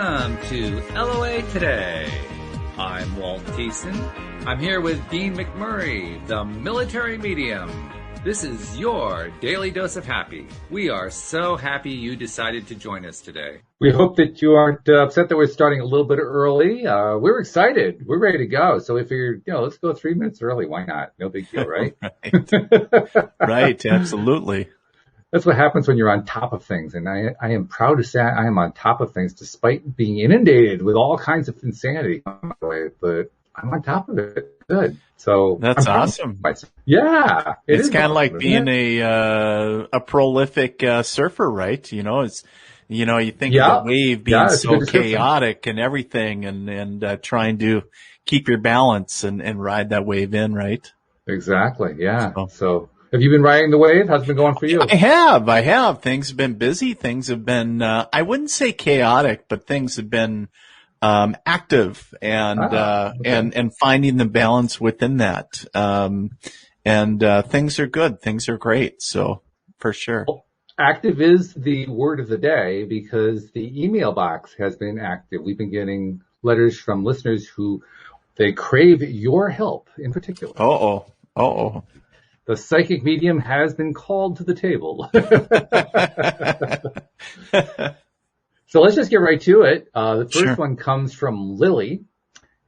Welcome to LOA Today. I'm Walt Thiessen. I'm here with Dean McMurray, the military medium. This is your daily dose of happy. We are so happy you decided to join us today. We hope that you aren't upset that we're starting a little bit early. We're excited. We're ready to go. So we figured, let's go 3 minutes early. Why not? No big deal, right? Right. Absolutely. That's what happens when you're on top of things. And I am proud to say I am on top of things despite being inundated with all kinds of insanity. But I'm on top of it. Good. So that's awesome. Yeah. It's kind of like being a prolific surfer, right? You think of the wave being so chaotic and everything and trying to keep your balance and ride that wave in, right? Exactly. Yeah. So have you been riding the wave? How's it been going for you? I have. Things have been busy. Things have been, I wouldn't say chaotic, but things have been, active and finding the balance within that. Things are good. Things are great. So for sure. Well, active is the word of the day because the email box has been active. We've been getting letters from listeners who they crave your help in particular. Uh-oh. The psychic medium has been called to the table. So let's just get right to it. The first one comes from Lily,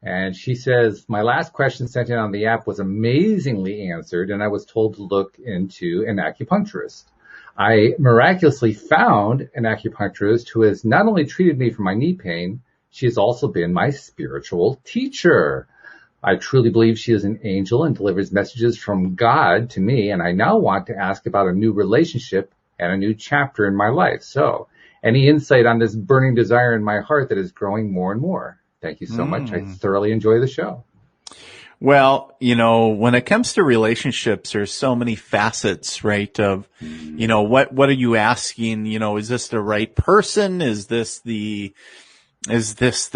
and she says, my last question sent in on the app was amazingly answered, and I was told to look into an acupuncturist. I miraculously found an acupuncturist who has not only treated me for my knee pain, she has also been my spiritual teacher. I truly believe she is an angel and delivers messages from God to me, and I now want to ask about a new relationship and a new chapter in my life. So, any insight on this burning desire in my heart that is growing more and more? Thank you so much. I thoroughly enjoy the show. Well, when it comes to relationships, there's so many facets, right? Of, what are you asking? Is this the right person? Is this the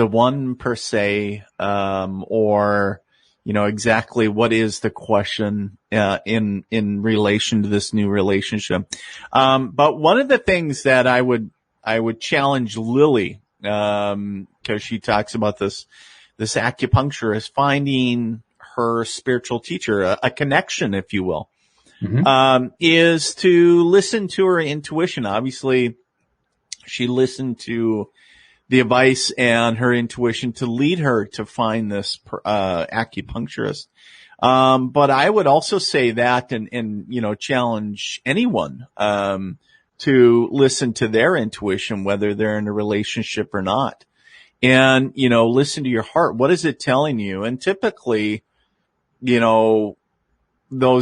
one per se? Or, exactly what is the question, in relation to this new relationship? But one of the things that I would challenge Lily, cause she talks about this acupuncturist finding her spiritual teacher, a connection, if you will, is to listen to her intuition. Obviously, she listened to the advice and her intuition to lead her to find this, acupuncturist. But I would also say that and challenge anyone, to listen to their intuition, whether they're in a relationship or not. And, listen to your heart. What is it telling you? And typically, those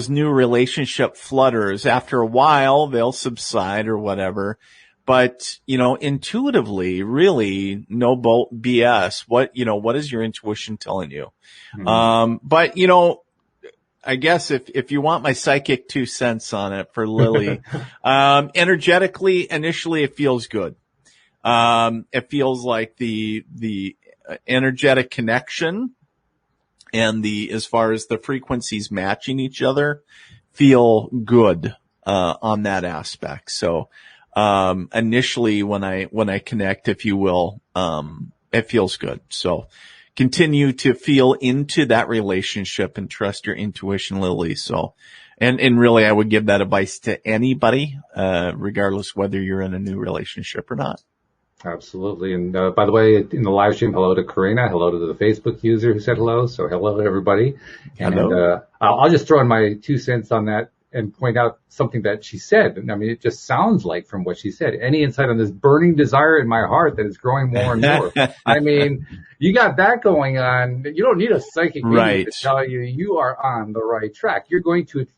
new relationship flutters, after a while, they'll subside or whatever. But, intuitively, really, no BS. What is your intuition telling you? But, I guess if you want my psychic 2 cents on it for Lily, energetically, initially it feels good. It feels like the energetic connection and as far as the frequencies matching each other feel good, on that aspect. So, initially when I connect, if you will, it feels good. So, continue to feel into that relationship and trust your intuition, Lily. So, and really I would give that advice to anybody, regardless whether you're in a new relationship or not. Absolutely. And, by the way, in the live stream, hello to Karina. Hello to the Facebook user who said hello. So hello to everybody. Hello. And, I'll just throw in my 2 cents on that and point out something that she said. I mean, it just sounds like from what she said, any insight on this burning desire in my heart that is growing more and more. I mean, you got that going on. You don't need a psychic medium to tell you you are on the right track.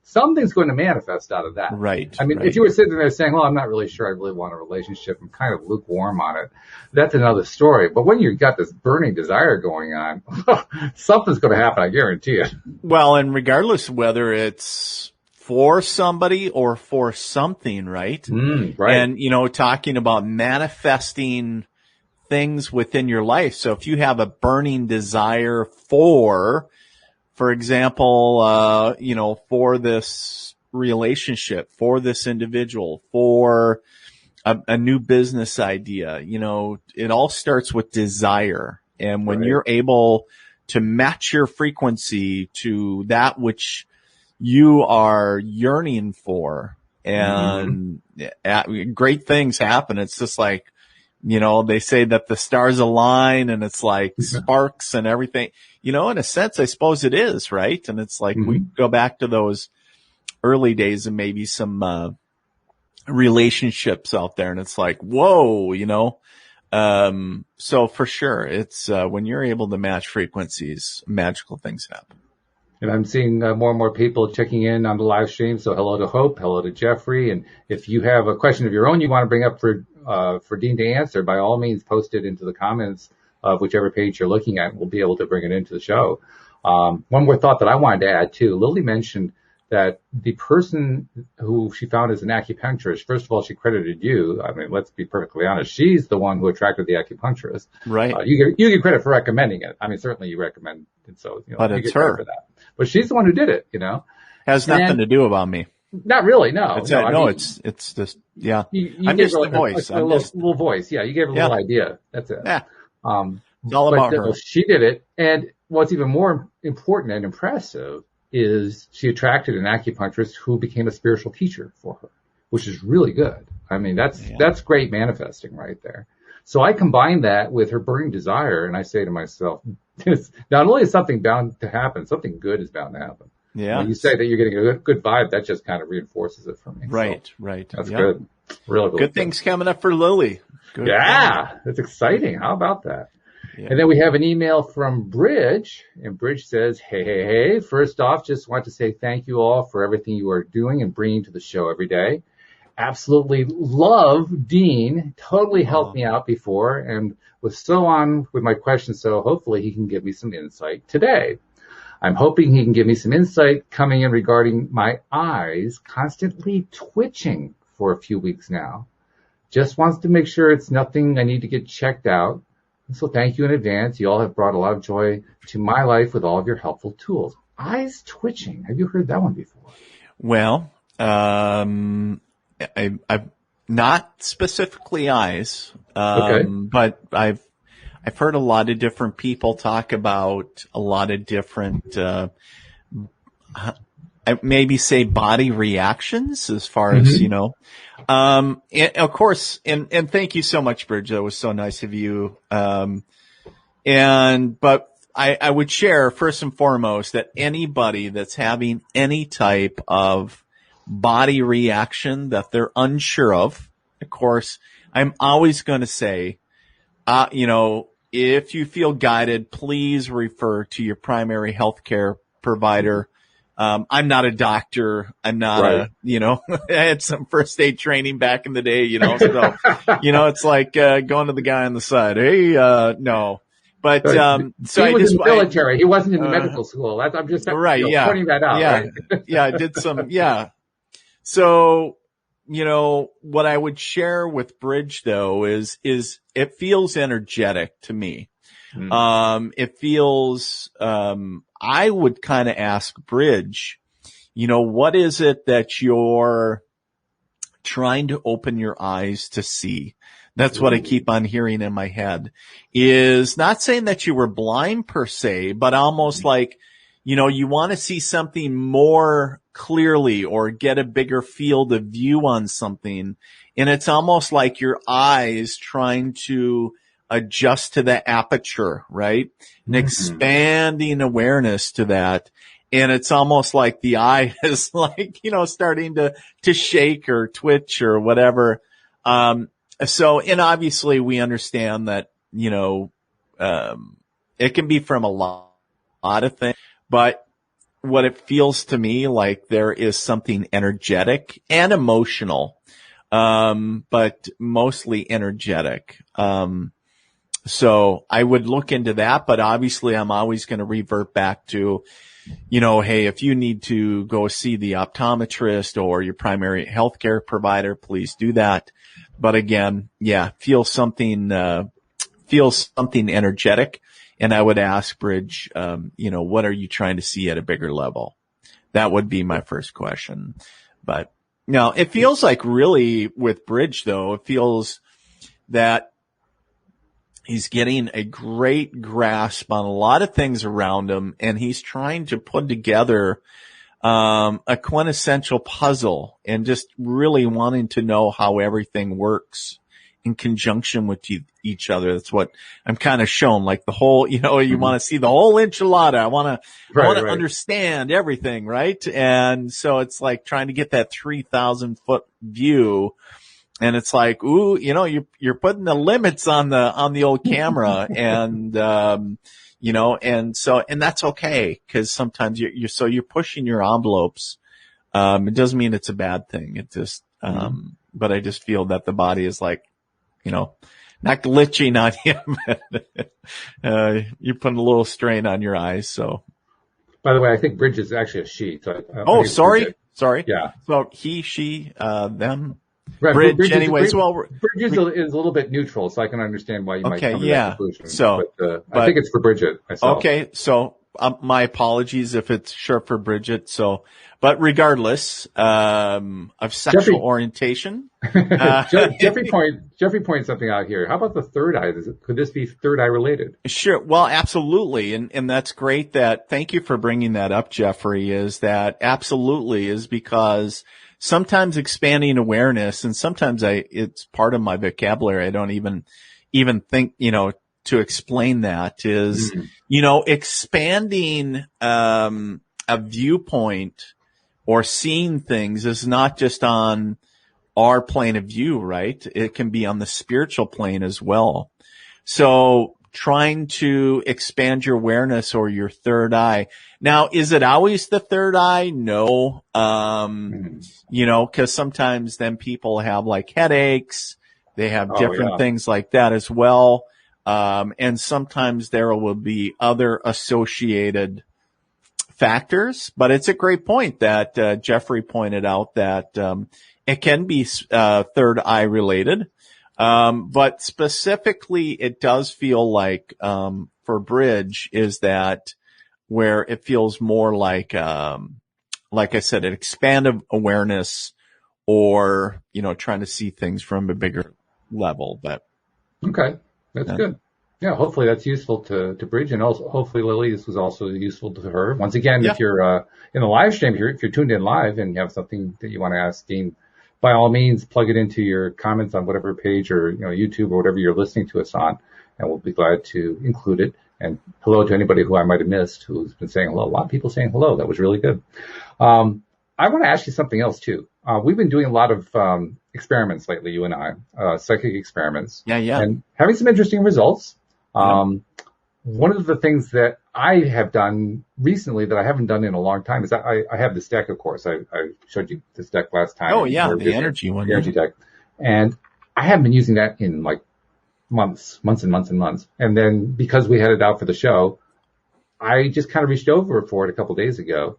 Something's going to manifest out of that. Right. I mean, if you were sitting there saying, well, I'm not really sure I really want a relationship, I'm kind of lukewarm on it, that's another story. But when you've got this burning desire going on, something's going to happen, I guarantee it. Well, and regardless whether it's for somebody or for something, right? Right. And, talking about manifesting things within your life. So if you have a burning desire for example, for this relationship, for this individual, for a new business idea. You know, it all starts with desire. And when Right. you're able to match your frequency to that which you are yearning for, and great things happen. It's just like, you know, they say that the stars align and it's like sparks and everything. You know, in a sense, I suppose it is, right? And it's like we go back to those early days and maybe some relationships out there, and it's like, whoa, you know. So for sure, it's when you're able to match frequencies, magical things happen. And I'm seeing more and more people checking in on the live stream. So hello to Hope, hello to Jeffrey. And if you have a question of your own you want to bring up for Dean to answer, by all means, post it into the comments of whichever page you're looking at. We'll be able to bring it into the show. One more thought that I wanted to add too. Lily mentioned that the person who she found as an acupuncturist, first of all, she credited you. I mean, let's be perfectly honest. She's the one who attracted the acupuncturist. Right. You get credit for recommending it. I mean, certainly you recommend it. So, you know, but you it's get credit her. for that. But she's the one who did it, you know. Has nothing to do about me. Not really, no. It's just, yeah. I'm just the voice. I'm just a little voice. Yeah, you gave a little idea. That's it. Yeah. It's all about her. She did it. And what's even more important and impressive is she attracted an acupuncturist who became a spiritual teacher for her, which is really good. I mean, that's great manifesting right there. So I combine that with her burning desire, and I say to myself, not only is something bound to happen, something good is bound to happen. Yeah. When you say that you're getting a good vibe, that just kind of reinforces it for me. Right, so right. That's good. Really good things coming up for Lily. Good. Yeah, that's exciting. How about that? Yeah. And then we have an email from Bridge, and Bridge says, hey. First off, just want to say thank you all for everything you are doing and bringing to the show every day. Absolutely love Dean. Totally helped me out before and was so on with my questions, so hopefully he can give me some insight today. I'm hoping he can give me some insight coming in regarding my eyes constantly twitching for a few weeks now. Just wants to make sure it's nothing I need to get checked out. So thank you in advance. You all have brought a lot of joy to my life with all of your helpful tools. Eyes twitching. Have you heard that one before? Well, I've not specifically eyes, but I've heard a lot of different people talk about a lot of different, maybe say body reactions as far as, you know, and of course, and thank you so much, Bridge. That was so nice of you. But I would share first and foremost that anybody that's having any type of body reaction that they're unsure of course, I'm always going to say, you know, if you feel guided, please refer to your primary healthcare provider. I'm not a doctor. I'm not you know, I had some first aid training back in the day, you know, so, you know, it's like, going to the guy on the side. Hey, no. But, so he was in the military. He wasn't in medical school. I'm just pointing that out. Yeah. Right? I did some, So, you know, what I would share with Bridge though is it feels energetic to me. It feels, I would kind of ask Bridge, you know, what is it that you're trying to open your eyes to see? That's what I keep on hearing in my head, is not saying that you were blind per se, but almost like, you know, you want to see something more clearly or get a bigger field of view on something. And it's almost like your eyes trying to adjust to the aperture, right? And expanding awareness to that. And it's almost like the eye is like, you know, starting to shake or twitch or whatever. So, and obviously we understand that, you know, it can be from a lot of things, but what it feels to me like there is something energetic and emotional, but mostly energetic. So I would look into that, but obviously I'm always going to revert back to, you know, hey, if you need to go see the optometrist or your primary healthcare provider, please do that. But again, feel something energetic. And I would ask Bridge, you know, what are you trying to see at a bigger level? That would be my first question. But No, it feels like really with Bridge though, it feels that he's getting a great grasp on a lot of things around him, and he's trying to put together a quintessential puzzle and just really wanting to know how everything works in conjunction with each other. That's what I'm kind of shown, like the whole, you want to see the whole enchilada. I want to understand everything, right? And so it's like trying to get that 3,000 foot view. And it's like, ooh, you're putting the limits on the old camera and, and that's okay. Cause sometimes you're pushing your envelopes. It doesn't mean it's a bad thing. It just, but I just feel that the body is like, not glitching on you. You're putting a little strain on your eyes. So, by the way, I think Bridge is actually a she. So sorry. Yeah. So he, she, them. Right, Bridge anyways. Bridge is a little bit neutral, so I can understand why you might come to that conclusion. So, but I think it's for Bridget myself. Okay, so my apologies if it's short for Bridget. So, but regardless of sexual orientation, Jeffrey points something out here. How about the third eye? Could this be third eye related? Sure. Well, absolutely, and that's great. Thank you for bringing that up, Jeffrey. Is that absolutely is because sometimes expanding awareness, and sometimes it's part of my vocabulary. I don't even think, to explain that is, expanding, a viewpoint or seeing things is not just on our plane of view, right? It can be on the spiritual plane as well. So trying to expand your awareness or your third eye. Now, is it always the third eye? No. Cause sometimes then people have like headaches. They have different things like that as well. And sometimes there will be other associated factors, but it's a great point that, Jeffrey pointed out that, it can be, third eye related. But specifically, it does feel like, for Bridge is that where it feels more like I said, an expanded awareness or, trying to see things from a bigger level. But okay, that's good. Yeah, hopefully that's useful to Bridge, and also hopefully Lily, this was also useful to her. Once again, if you're in the live stream, if you're tuned in live and you have something that you want to ask Dean, by all means, plug it into your comments on whatever page or YouTube or whatever you're listening to us on, and we'll be glad to include it. And hello to anybody who I might have missed who's been saying hello. A lot of people saying hello. That was really good. I want to ask you something else too. We've been doing a lot of experiments lately, you and I, psychic experiments. Yeah. And having some interesting results. One of the things that I have done recently that I haven't done in a long time is I have this deck, of course. I showed you this deck last time. Oh, yeah, the energy one. The energy deck. And I haven't been using that in like months and months and months. And then because we had it out for the show, I just kind of reached over for it a couple of days ago.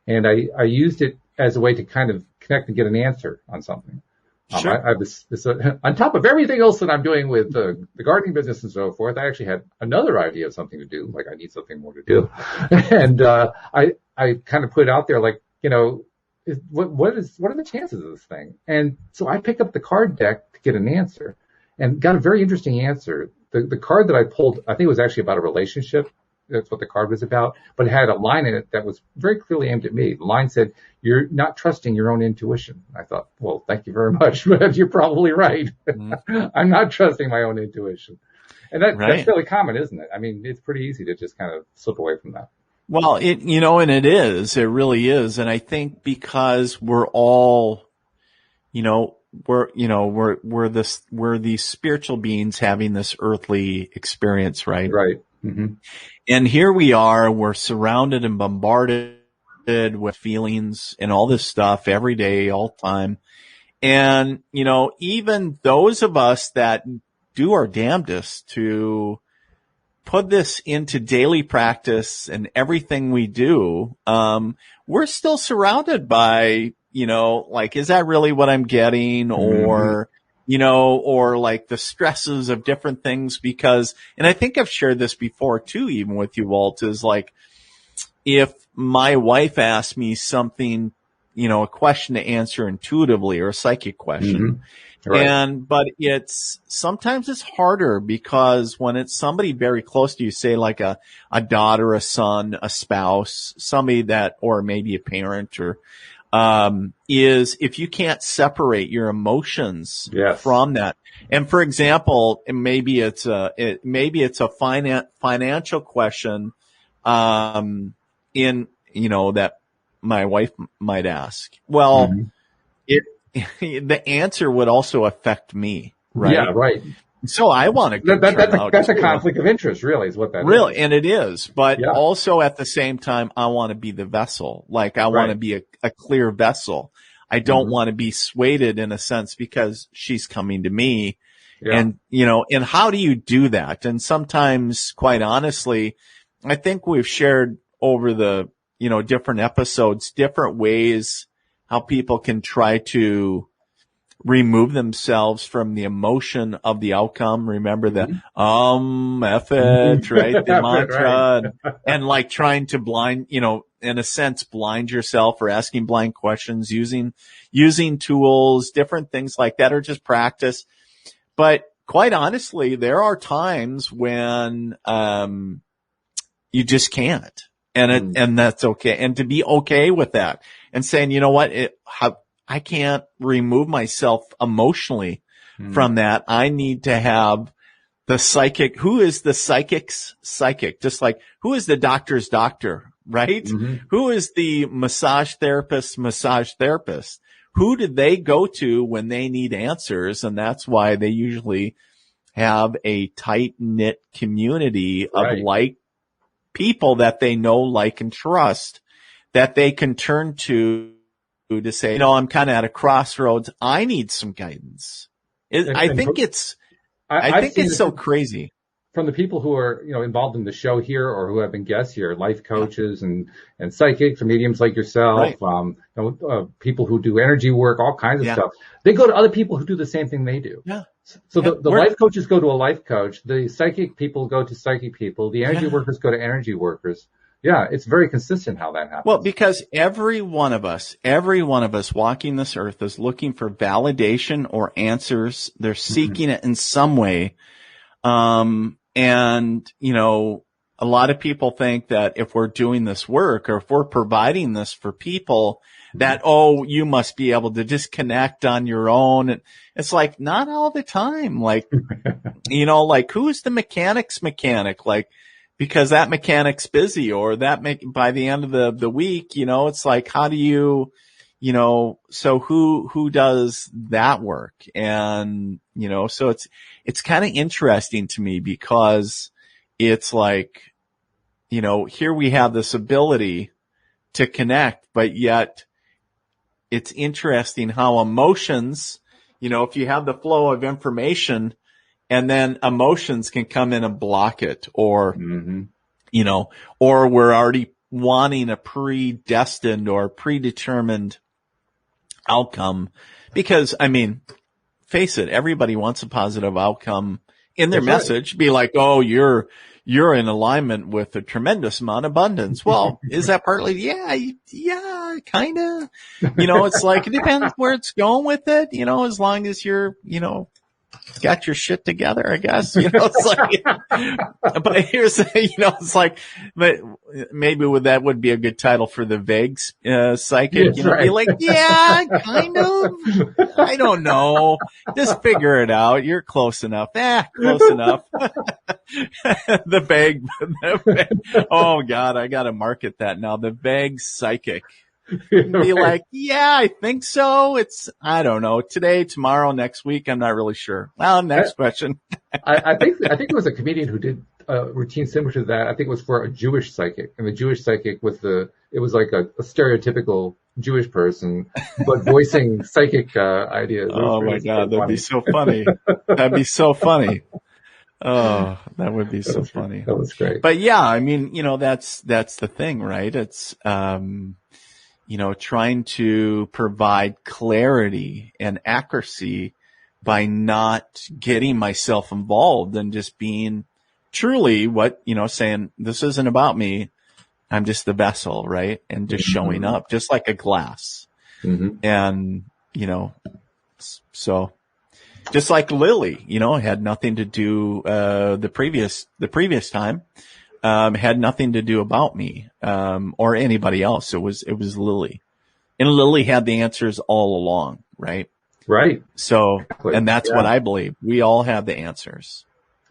And I used it as a way to kind of connect and get an answer on something. Sure. I have this on top of everything else that I'm doing with the gardening business and so forth, I actually had another idea of something to do. Like I need something more to do. And, I kind of put it out there like, what are the chances of this thing? And so I picked up the card deck to get an answer and got a very interesting answer. The card that I pulled, I think it was actually about a relationship. That's what the card was about, but it had a line in it that was very clearly aimed at me. The line said, "You're not trusting your own intuition." I thought, well, thank you very much, but you're probably right. Mm-hmm. I'm not trusting my own intuition. And that's fairly common, isn't it? I mean, it's pretty easy to just kind of slip away from that. Well, it really is. And I think because we're all, we're these spiritual beings having this earthly experience, right? Right. Mm-hmm. And here we are, we're surrounded and bombarded with feelings and all this stuff every day, all the time. And, even those of us that do our damnedest to put this into daily practice and everything we do, we're still surrounded by, is that really what I'm getting? Or, or like the stresses of different things and I think I've shared this before too, even with you, Walt, is like, if my wife asked me something, a question to answer intuitively or a psychic question. Right. But sometimes it's harder because when it's somebody very close to you, say like a daughter, a son, a spouse, somebody or maybe a parent is if you can't separate your emotions from that. And for example, maybe it's a financial question, that my wife might ask. Well, the answer would also affect me, right? Yeah, right. So I want to. That's a conflict of interest, really, is what that really, is. And it is. But also at the same time, I want to be the vessel. Like I want to be a clear vessel. I don't want to be swayed in a sense because she's coming to me. Yeah. And, and how do you do that? And sometimes, quite honestly, I think we've shared over the, different episodes, different ways how people can try to remove themselves from the emotion of the outcome. Remember the F it, right? The mantra, and like trying to blind, in a sense, blind yourself or asking blind questions, using tools, different things like that, or just practice. But quite honestly, there are times when you just can't, and that's okay, and to be okay with that, and saying, you know what, I can't remove myself emotionally from that. I need to have the psychic. Who is the psychic's psychic? Just like who is the doctor's doctor, right? Who is the massage therapist? Who did they go to when they need answers? And that's why they usually have a tight-knit community of like people that they know, like, and trust that they can turn to say, I'm kind of at a crossroads. I need some guidance. I think it's so crazy. From the people who are, involved in the show here or who have been guests here, life coaches and psychics or mediums like yourself, people who do energy work, all kinds of stuff. They go to other people who do the same thing they do. Yeah. So the life coaches go to a life coach. The psychic people go to psychic people. The energy workers go to energy workers. Yeah, it's very consistent how that happens. Well, because every one of us walking this earth is looking for validation or answers. They're seeking it in some way. And, a lot of people think that if we're doing this work or if we're providing this for people that, you must be able to just connect on your own. And it's like, not all the time. Like, like who's the mechanic's mechanic? Like, because that mechanic's busy or by the end of the week, it's like, how do you, so who does that work? And, so it's kind of interesting to me because it's like, here we have this ability to connect, but yet it's interesting how emotions, if you have the flow of information and then emotions can come in and block it or, or we're already wanting a predestined or predetermined outcome because, face it, everybody wants a positive outcome in their message. Be like, you're in alignment with a tremendous amount of abundance. Well, is that partly? Yeah, kind of. It's like, it depends where it's going with it, as long as you're, got your shit together, I guess, it's like, but here's, it's like, but maybe that would be a good title for the vague, psychic, be like, yeah, kind of, I don't know, just figure it out. You're close enough. Close enough. The vague, oh God, I got to market that now. The vague psychic. Be like, yeah, I think so. I don't know. Today, tomorrow, next week, I'm not really sure. Well, next question. I think it was a comedian who did a routine similar to that. I think it was for a Jewish psychic, and the Jewish psychic it was like a stereotypical Jewish person, but voicing psychic ideas. Oh my God, that'd be so funny. That'd be so funny. Oh, that would be so funny. That was great. But yeah, that's the thing, right? It's, trying to provide clarity and accuracy by not getting myself involved and just being truly saying, this isn't about me. I'm just the vessel, right? And just showing up just like a glass. Mm-hmm. And, you know, so just like Lily, you know, had nothing to do, the previous time, had nothing to do about me, or anybody else. It was Lily, and Lily had the answers all along. Right. Right. So, Exactly. and that's what I believe. We all have the answers.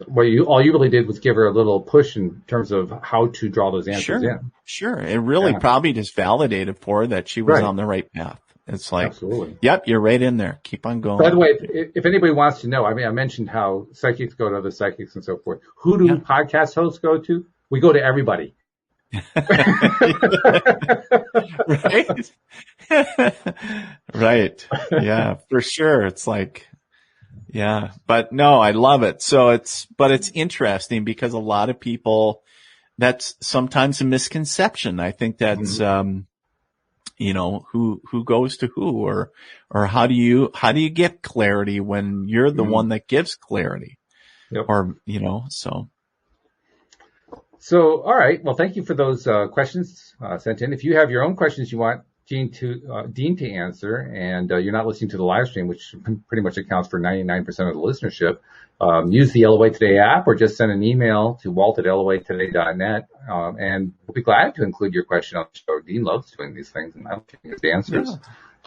Well, all you really did was give her a little push in terms of how to draw those answers in. Sure. It really probably just validated for her that she was on the right path. It's like, absolutely. Yep, you're right in there. Keep on going. By the way, if anybody wants to know, I mean, I mentioned how psychics go to other psychics and so forth. Who do podcast hosts go to? We go to everybody. Right. Right. Yeah, for sure. It's like, yeah, but no, I love it. So it's interesting because a lot of people, that's sometimes a misconception. I think that's, you know, who goes to who, or how do you get clarity when you're the one that gives clarity? Yep. Or, you know, so. So, all right. Well, thank you for those questions sent in. If you have your own questions you want Dean to answer, and you're not listening to the live stream, which pretty much accounts for 99% of the listenership, use the LOA Today app, or just send an email to walt@loatoday.net, and we'll be glad to include your question on the show. Dean loves doing these things, and I don't think the answers. Yeah.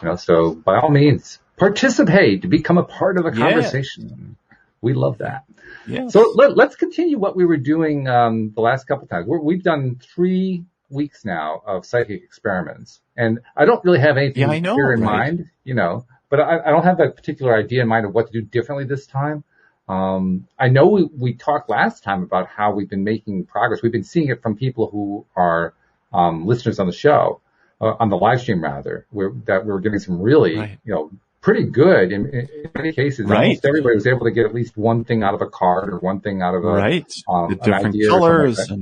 You know, so by all means, participate, become a part of the conversation. We love that. Yes. So let's continue what we were doing the last couple of times. We've done 3 weeks now of psychic experiments, and I don't really have anything here in mind, you know, but I don't have a particular idea in mind of what to do differently this time. I know we talked last time about how we've been making progress. We've been seeing it from people who are listeners on the show, on the live stream rather, that we're getting some really, you know, pretty good in many cases. Almost everybody was able to get at least one thing out of a card or one thing out of a the different idea colors. Like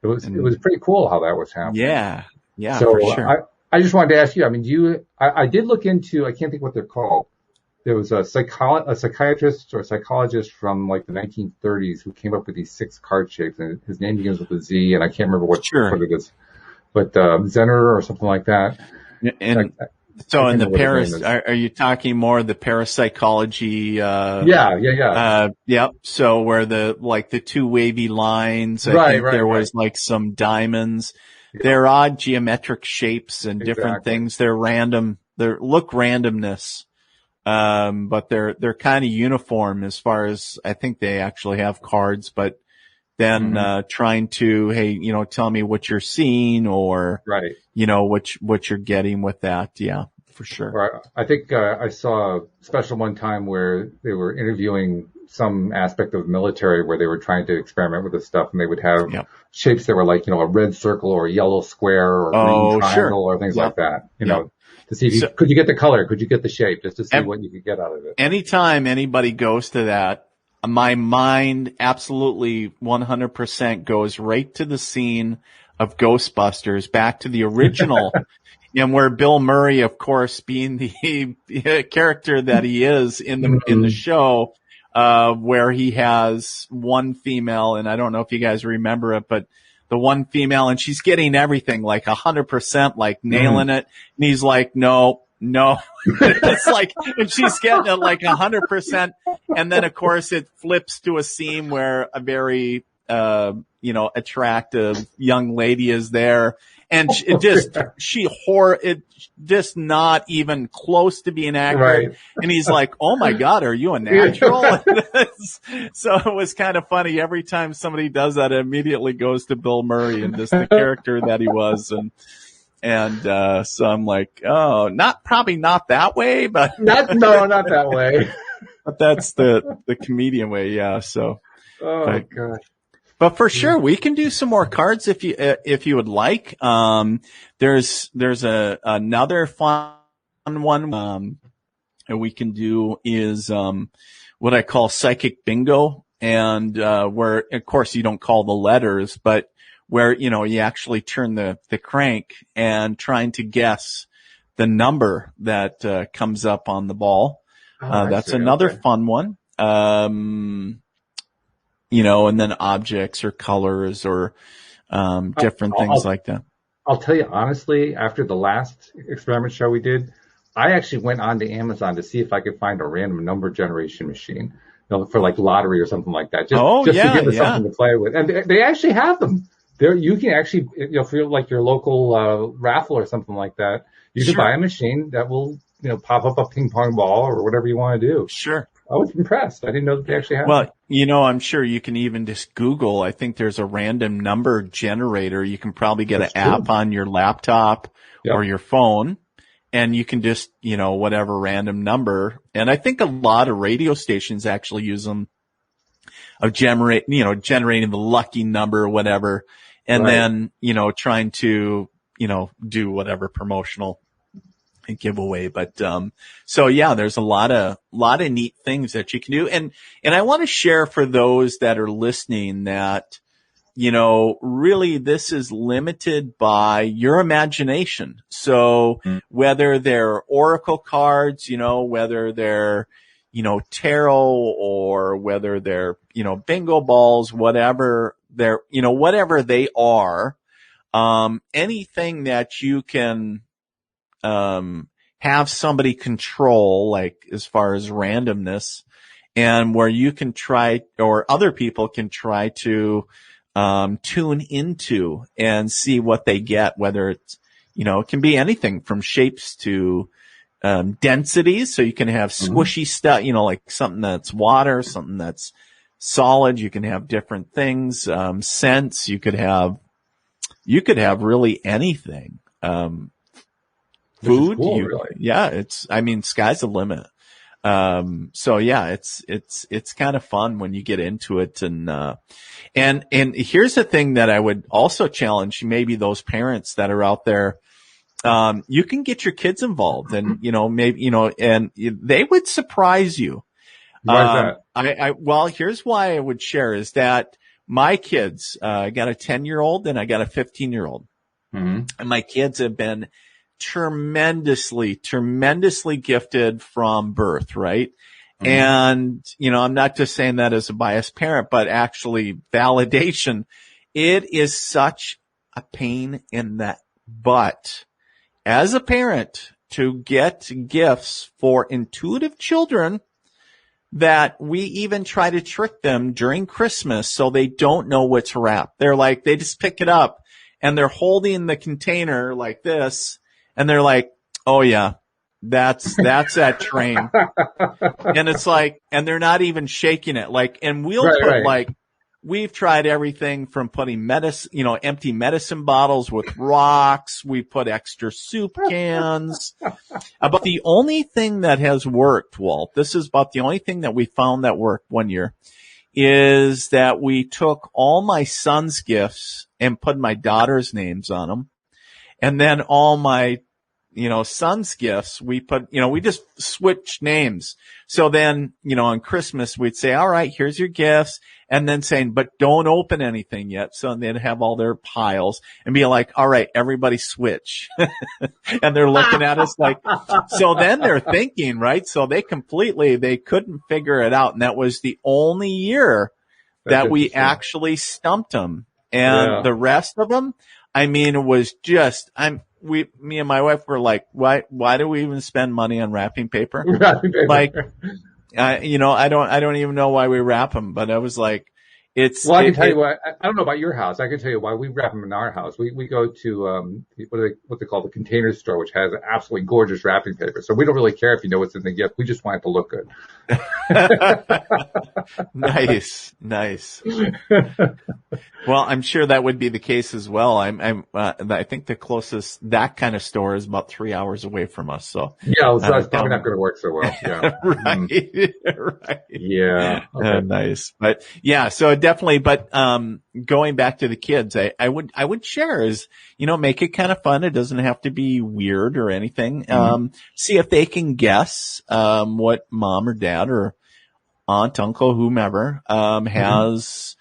it was pretty cool how that was happening. Yeah, so for sure. I just wanted to ask you. I mean, I did look into. I can't think what they're called. There was a psychiatrist or psychologist from like the 1930s who came up with these 6 card shapes, and his name begins with a Z, and I can't remember what it is, but Zener or something like that. And so in the are you talking more the parapsychology? Yep. So where the 2 wavy lines, I think there was like some diamonds. Yeah. They're odd geometric shapes and different things. They're random. Look randomness. But they're kind of uniform as far as I think they actually have cards, but then, trying to, hey, you know, tell me what you're seeing or, you know, what you're getting with that. Yeah, for sure. Right. I think, I saw a special one time where they were interviewing some aspect of the military where they were trying to experiment with this stuff, and they would have shapes that were like, you know, a red circle or a yellow square or a green triangle or things like that, you know. To see could you get the color? Could you get the shape? Just to see what you could get out of it. Anytime anybody goes to that, my mind absolutely 100% goes right to the scene of Ghostbusters, back to the original, and where Bill Murray, of course, being the character that he is in the show, where he has one female, and I don't know if you guys remember it, but the one female, and she's getting everything like 100%, like nailing it. And he's like, no. It's like, and she's getting it like 100%. And then of course it flips to a scene where a very, you know, attractive young lady is there. And it's just not even close to being accurate. Right. And he's like, oh my God, are you a natural? So it was kind of funny. Every time somebody does that, it immediately goes to Bill Murray and just the character that he was. And so I'm like, oh, probably not that way, but not that way. But that's the comedian way. Yeah. So. Oh God. But for sure, we can do some more cards if you would like. There's another fun one, we can do is, what I call psychic bingo. And, where, of course, you don't call the letters, but where, you know, you actually turn the crank and trying to guess the number that, comes up on the ball. That's another fun one. You know, and then objects or colors or, different things like that. I'll tell you honestly, after the last experiment show we did, I actually went onto Amazon to see if I could find a random number generation machine, for like lottery or something like that, Oh, just to yeah, give us yeah. something to play with. And they actually have them. There, you can actually, for like your local raffle or something like that, you can Sure. buy a machine that will, pop up a ping pong ball or whatever you want to do. Sure. I was impressed. I didn't know that they actually had them. Well, I'm sure you can even just Google. I think there's a random number generator. You can probably get That's an true. app on your laptop Yep. or your phone, and you can just, whatever random number. And I think a lot of radio stations actually use them of generating the lucky number or whatever. And Right. then, trying to, do whatever promotional giveaway. But, so yeah, there's a lot of neat things that you can do. And I want to share for those that are listening that, really this is limited by your imagination. So whether they're oracle cards, whether they're, tarot, or whether they're, bingo balls, whatever whatever they are, anything that you can, have somebody control, like as far as randomness, and where you can try, or other people can try to, tune into and see what they get, whether it's, it can be anything from shapes to, densities. So you can have squishy stuff, like something that's water, something that's solid. You can have different things, scents. You could have really anything. Food. Cool, really. Yeah. Sky's the limit. So yeah, it's kind of fun when you get into it. And here's the thing that I would also challenge maybe those parents that are out there. You can get your kids involved, and, maybe, and they would surprise you. Why is that? Well, here's why I would share is that my kids, I got a 10-year-old and I got a 15-year-old. Mm-hmm. And my kids have been tremendously gifted from birth, right? Mm-hmm. And, I'm not just saying that as a biased parent, but actually validation. It is such a pain in the butt as a parent to get gifts for intuitive children that we even try to trick them during Christmas so they don't know what's wrapped. They're like, they just pick it up and they're holding the container like this. And they're like, oh yeah, that's that train. And it's like, and they're not even shaking it. Like, and we'll put like, we've tried everything from putting empty medicine bottles with rocks. We put extra soup cans. But the only thing that has worked, Walt, this is about the only thing that we found that worked one year, is that we took all my son's gifts and put my daughter's names on them. And then all my, son's gifts, we put, we just switched names. So then, on Christmas, we'd say, all right, here's your gifts. And then saying, but don't open anything yet. So they'd have all their piles and be like, all right, everybody switch. And they're looking at us like, so then they're thinking, right? So they couldn't figure it out. And that was the only year that we actually stumped them. And the rest of them, it was just, me and my wife were like, why do we even spend money on wrapping paper? Like, I don't even know why we wrap them, but I was like, well, I can tell you what, I don't know about your house. I can tell you why we wrap them in our house. We go to, what they call the Container Store, which has absolutely gorgeous wrapping paper. So we don't really care if you know what's in the gift. We just want it to look good. Nice. Well, I'm sure that would be the case as well. I think the closest that kind of store is about 3 hours away from us. So yeah, so it's probably not going to work so well. Yeah. Right. Right. Yeah. Okay. Nice. But yeah, so definitely, but, going back to the kids, I would share is, make it kind of fun. It doesn't have to be weird or anything. See if they can guess, what mom or dad or aunt, uncle, whomever, has,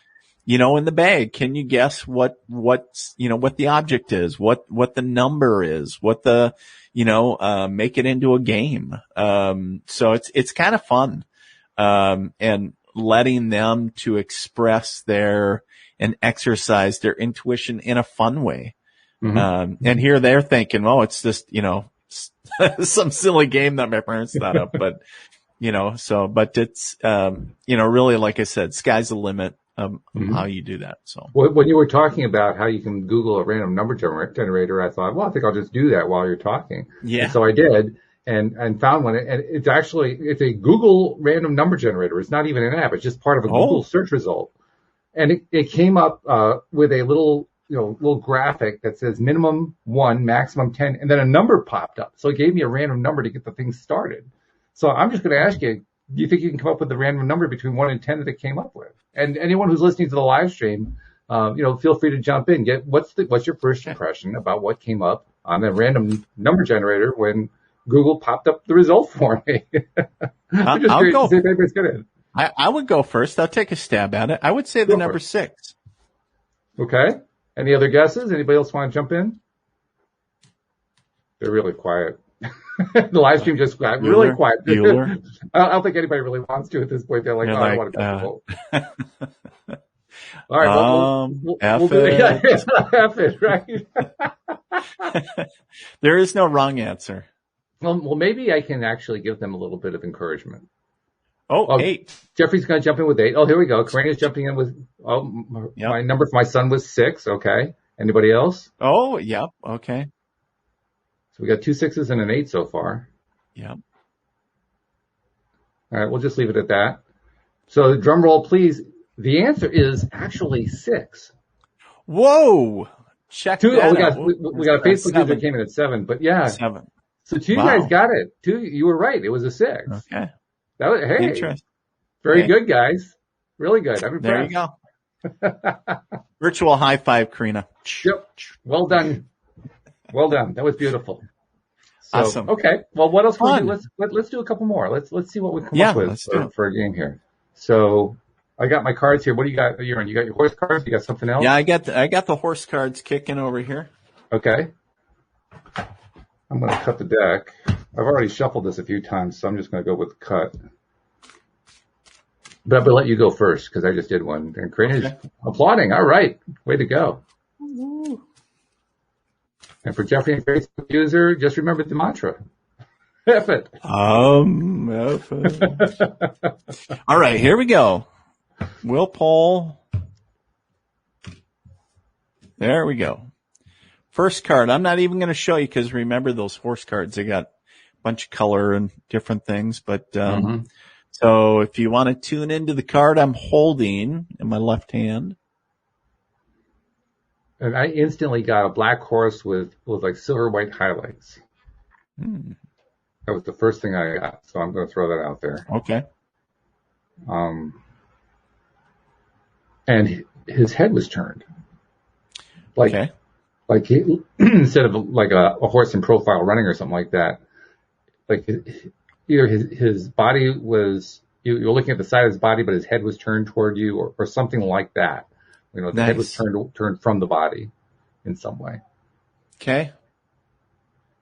in the bag. Can you guess what the object is, what the number is, what the, make it into a game. So it's kind of fun. And letting them to express and exercise their intuition in a fun way. And here they're thinking, well, it's just, some silly game that my parents thought up, but, but it's, really, like I said, sky's the limit of how you do that. So when you were talking about how you can Google a random number generator, I thought, well, I think I'll just do that while you're talking. Yeah. And so I did and found one. And it's a Google random number generator. It's not even an app. It's just part of a Google search result. And it came up, with a little graphic that says minimum 1, maximum 10, and then a number popped up. So it gave me a random number to get the thing started. So I'm just going to ask you, do you think you can come up with the random number between 1 and 10 that it came up with? And anyone who's listening to the live stream, feel free to jump in. What's your first impression about what came up on the random number generator when Google popped up the result for me? I'm just curious to see if anybody's good. I would go first. I'll take a stab at it. I would say the number 6. Okay. Any other guesses? Anybody else want to jump in? They're really quiet. The live stream just got really quiet. Bueller. I don't think anybody really wants to at this point. They're like, I want to go. All right. We'll do it. F it, right? There is no wrong answer. Well, maybe I can actually give them a little bit of encouragement. 8. Jeffrey's going to jump in with 8. Oh, here we go. Karina's jumping in with, my number for my son was 6. Okay. Anybody else? Oh, yep. Okay. So we got 2 6s and an 8 so far. Yep. All right. We'll just leave it at that. So drum roll, please. The answer is actually 6. Whoa. Check that out. We got a Facebook user that came in at 7, but yeah. 7. So 2 guys got it. 2, you were right. It was a 6. Okay. Interesting. Very good, guys. Really good. I'm impressed. There you go. Virtual high five, Karina. Yep. Well done. Well done. That was beautiful. So, awesome. Okay. Well, what else can we do? Let's do a couple more. Let's see what we come up with for a game here. So I got my cards here. What do you got, Euron? You got your horse cards? You got something else? Yeah, I got the horse cards kicking over here. Okay. I'm going to cut the deck. I've already shuffled this a few times, so I'm just going to go with the cut. But I'm going to let you go first because I just did one. And Karina's applauding. All right. Way to go. Woo. And for Jeffrey and Facebook user, just remember the mantra. F it. F it. All right. Here we go. We'll pull. There we go. First card. I'm not even going to show you because remember those horse cards, they got a bunch of color and different things. But so if you want to tune into the card I'm holding in my left hand. And I instantly got a black horse with like silver white highlights. That was the first thing I got. So I'm going to throw that out there. Okay. And his head was turned. Like instead of like a horse in profile running or something like that, like either his body was, you're looking at the side of his body, but his head was turned toward you or something like that. The head was turned from the body in some way. Okay.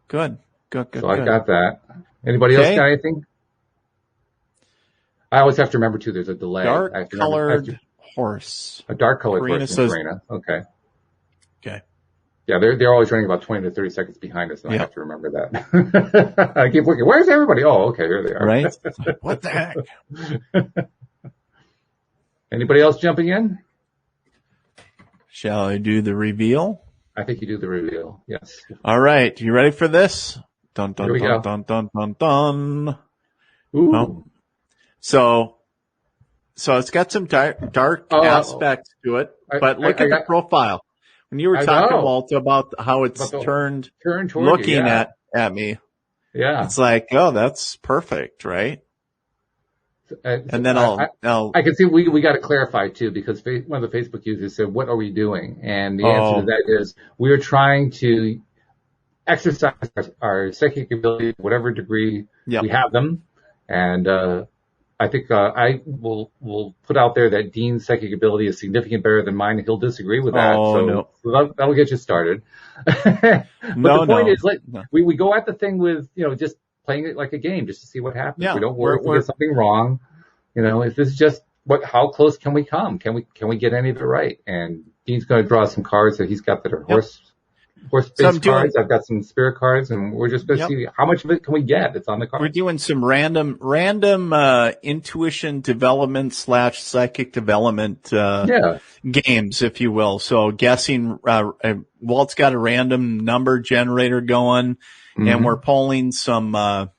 Good. So I got that. Anybody else got anything? I always have to remember too, there's a delay. Dark colored horse. A dark colored horse in Karina. Okay. Yeah, they're always running about 20 to 30 seconds behind us, and I have to remember that. I keep looking. Where's everybody? Oh, okay, here they are. Right? What the heck? Anybody else jumping in? Shall I do the reveal? I think you do the reveal. Yes. All right. You ready for this? Dun dun Here we go. dun dun dun dun. Ooh. Oh. So it's got some dark aspects to it, but look at the profile. When you were talking, Walt, about how it's turned looking you, at me. Yeah. It's like, oh, that's perfect, right? And then I can see we got to clarify too, because one of the Facebook users said, what are we doing? And the answer to that is we are trying to exercise our psychic ability to whatever degree we have them. And, I think, I will put out there that Dean's psychic ability is significantly better than mine. He'll disagree with that. So that'll get you started. But the point is, we go at the thing with, just playing it like a game just to see what happens. Yeah, we don't worry if we get something wrong. If this is just how close can we come? Can we get any of it right? And Dean's going to draw some cards that he's got that are horse horse-based cards. I've got some spirit cards, and we're just going to see how much of it can we get. It's on the card. We're doing some random intuition development / psychic development games, if you will. So guessing. Walt's got a random number generator going, and we're pulling some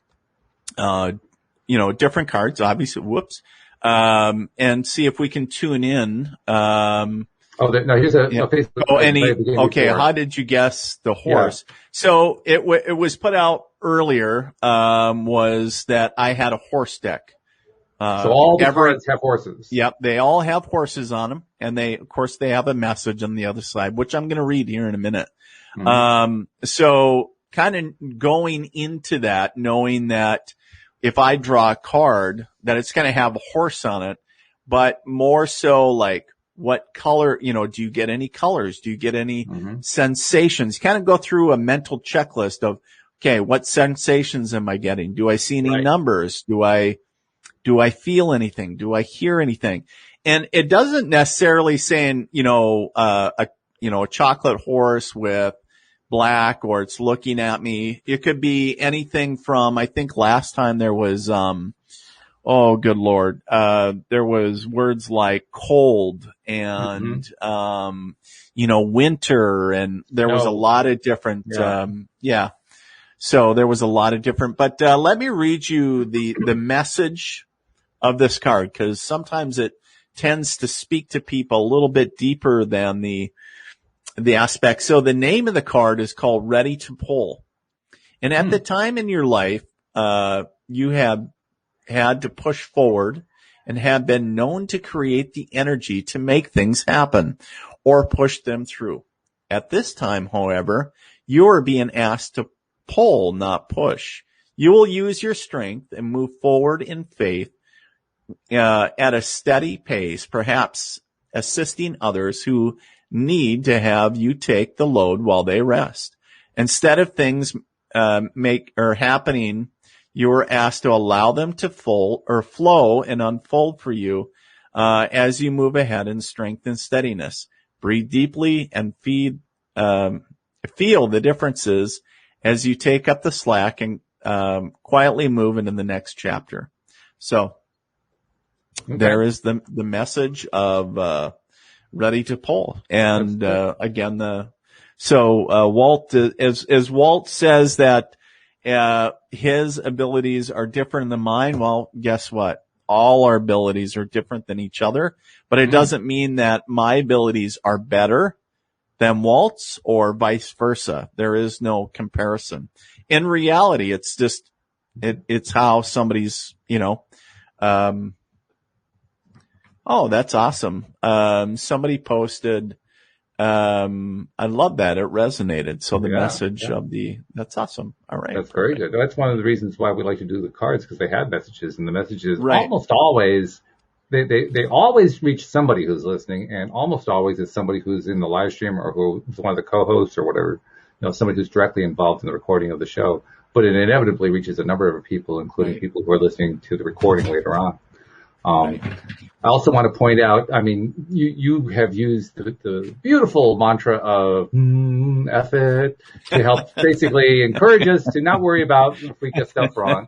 different cards. Obviously, and see if we can tune in. Here's a Facebook. Okay. How did you guess the horse? Yeah. So it was put out earlier, was that I had a horse deck. So all the cards have horses. Yep. They all have horses on them. And of course, they have a message on the other side, which I'm going to read here in a minute. So kind of going into that, knowing that if I draw a card, that it's going to have a horse on it, but more so like, what color, do you get any colors? Do you get any sensations? You kind of go through a mental checklist of, okay, what sensations am I getting? Do I see any numbers? Do I feel anything? Do I hear anything? And it doesn't necessarily saying, a chocolate horse with black, or it's looking at me. It could be anything from, I think last time there was, oh, good Lord. There was words like cold and, winter, and there was a lot of different, So there was a lot of different, but, let me read you the message of this card, because sometimes it tends to speak to people a little bit deeper than the aspect. So the name of the card is called Ready to Pull. And at the time in your life, you have had to push forward and have been known to create the energy to make things happen or push them through. At this time, however, you are being asked to pull, not push. You will use your strength and move forward in faith at a steady pace, perhaps assisting others who need to have you take the load while they rest. Instead of things happening, you are asked to allow them to flow and unfold for you as you move ahead in strength and steadiness. Breathe deeply and feel the differences as you take up the slack and quietly move into the next chapter. So there is the message of Ready to Pull. And again, Walt, as Walt says that his abilities are different than mine. Well, guess what? All our abilities are different than each other, but it doesn't mean that my abilities are better than Walt's or vice versa. There is no comparison. In reality, it's just, it's how somebody's, oh, that's awesome. Somebody posted, I love that. It resonated. So the message of that's awesome. All right. That's very good. That's one of the reasons why we like to do the cards, because they have messages, and the messages almost always, they always reach somebody who's listening, and almost always it's somebody who's in the live stream or who's one of the co-hosts or whatever, somebody who's directly involved in the recording of the show. But it inevitably reaches a number of people, including people who are listening to the recording later on. I also want to point out, I mean, you have used the beautiful mantra of F it to help basically encourage us to not worry about if we get stuff wrong.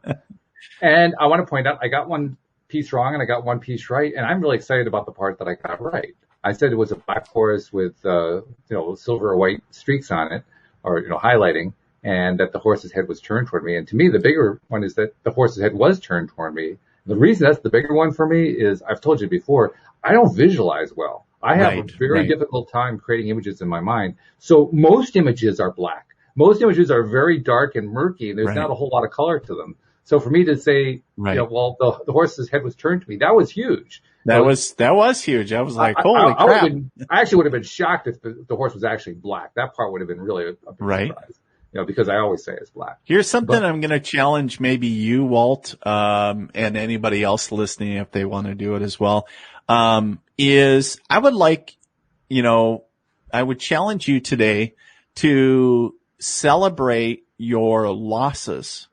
And I want to point out, I got one piece wrong and I got one piece right, and I'm really excited about the part that I got right. I said it was a black horse with silver or white streaks on it, or highlighting, and that the horse's head was turned toward me. And to me, the bigger one is that the horse's head was turned toward me. The reason that's the bigger one for me is, I've told you before, I don't visualize well. I have a very difficult time creating images in my mind. So most images are black. Most images are very dark and murky. There's not a whole lot of color to them. So for me to say, the horse's head was turned to me, that was huge. That was huge. I was like, holy crap. I actually would have been shocked if the horse was actually black. That part would have been really a big surprise. Because I always say it's black. Here's something I'm going to challenge maybe you, Walt, and anybody else listening if they want to do it as well, is I would like, I would challenge you today to celebrate your losses.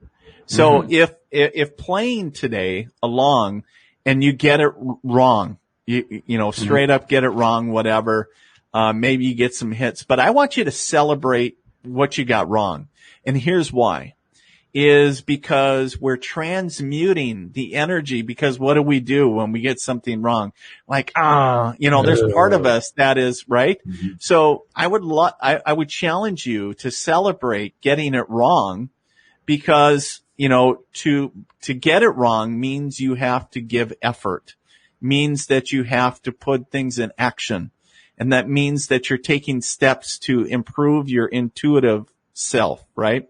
So if playing today along and you get it wrong, straight up get it wrong, whatever, maybe you get some hits, but I want you to celebrate what you got wrong. And here's why. Is because we're transmuting the energy, because what do we do when we get something wrong? Like, there's part of us that is right. Mm-hmm. So I would challenge you to celebrate getting it wrong, because, to get it wrong means you have to give effort, means that you have to put things in action. And that means that you're taking steps to improve your intuitive self, right?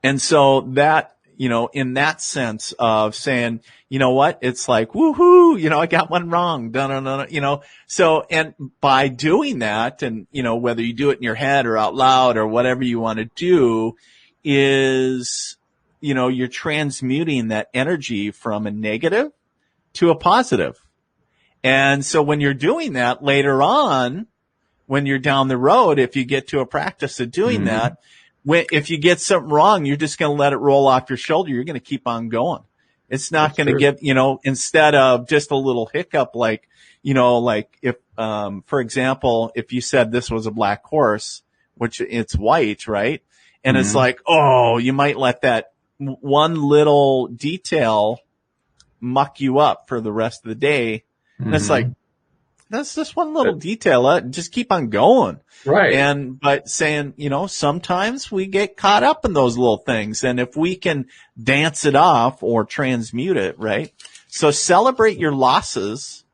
And so that, in that sense of saying, you know what, it's like, woohoo, I got one wrong, so, and by doing that, and, whether you do it in your head or out loud or whatever you want to do is, you're transmuting that energy from a negative to a positive. And so when you're doing that later on, when you're down the road, if you get to a practice of doing that, if you get something wrong, you're just going to let it roll off your shoulder. You're going to keep on going. It's not going to get, instead of just a little hiccup, like if, for example, if you said this was a black horse, which it's white, right? And it's like, you might let that one little detail muck you up for the rest of the day. And it's like, that's just one little detail. Just keep on going. Right. But saying, sometimes we get caught up in those little things. And if we can dance it off or transmute it, right? So celebrate your losses,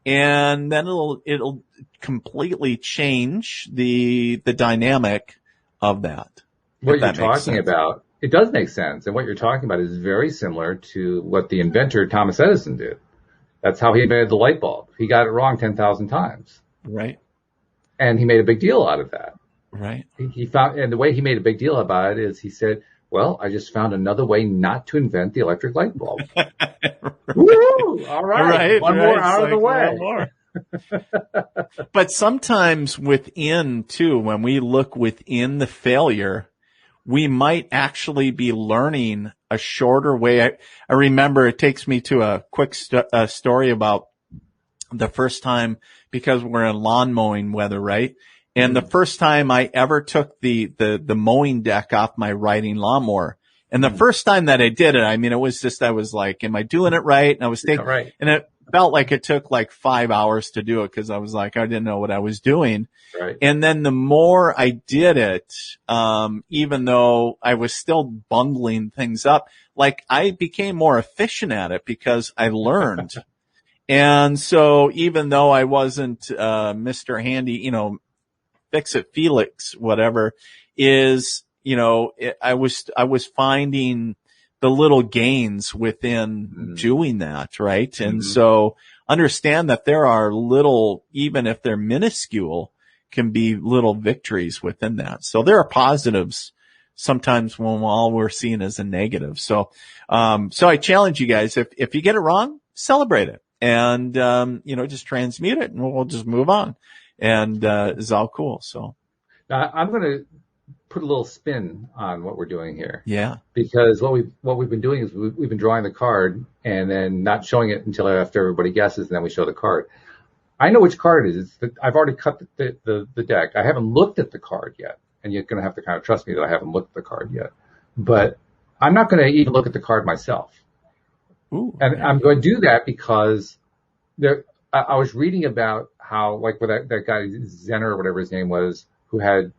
and then it'll completely change the dynamic of that. What you're talking about, it does make sense. And what you're talking about is very similar to what the inventor Thomas Edison did. That's how he invented the light bulb. He got it wrong 10,000 times. Right. And he made a big deal out of that. Right. He found, and the way he made a big deal about it is he said, well, I just found another way not to invent the electric light bulb. Woo! All right. One more out of the way. But sometimes within too, when we look within the failure, we might actually be learning a shorter way. I remember it takes me to a quick story about the first time, because we're in lawn mowing weather, right? And the first time I ever took the mowing deck off my riding lawnmower. And the first time that I did it, it was just, I was like, am I doing it right? And I was thinking, right. And it felt like it took like 5 hours to do it, because I was like, I didn't know what I was doing. Right. And then the more I did it, even though I was still bungling things up, like I became more efficient at it because I learned. And so even though I wasn't, Mr. Handy, fix it, Felix, whatever is, I was finding the little gains within doing that, right? And so understand that there are little, even if they're minuscule, can be little victories within that. So there are positives sometimes when all we're seeing is a negative. So I challenge you guys, if you get it wrong, celebrate it and, just transmute it and we'll just move on. And, it's all cool. So now I'm going to put a little spin on what we're doing here. Yeah. Because what we've been doing is we've been drawing the card and then not showing it until after everybody guesses, and then we show the card. I know which card it is. I've already cut the deck. I haven't looked at the card yet, and you're going to have to kind of trust me that I haven't looked at the card yet. But I'm not going to even look at the card myself. Ooh, and I'm going to do that because I was reading about how, like, with that guy Zener or whatever his name was, who had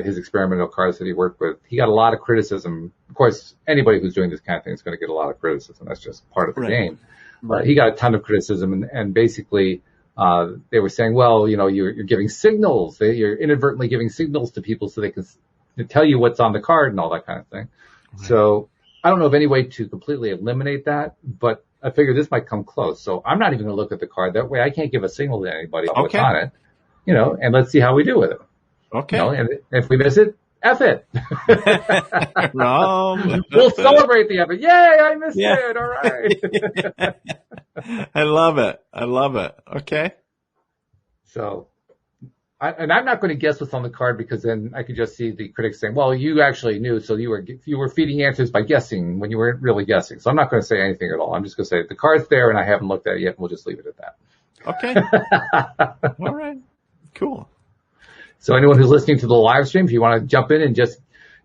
his experimental cards that he worked with, he got a lot of criticism. Of course, anybody who's doing this kind of thing is going to get a lot of criticism. That's just part of the game. But he got a ton of criticism, and basically they were saying, well, you're giving signals. You're inadvertently giving signals to people so they can tell you what's on the card and all that kind of thing. Right. So I don't know of any way to completely eliminate that, but I figure this might come close. So I'm not even going to look at the card. That way I can't give a signal to anybody on what's on it, and let's see how we do with it. Okay. And if we miss it, F it. Wrong. We'll celebrate the F it. Yay, I missed it. All right. I love it. Okay. So, I'm not going to guess what's on the card, because then I could just see the critics saying, well, you actually knew, so you were feeding answers by guessing when you weren't really guessing. So I'm not going to say anything at all. I'm just going to say the card's there and I haven't looked at it yet, and we'll just leave it at that. Okay. All right. Cool. So anyone who's listening to the live stream, if you want to jump in and just,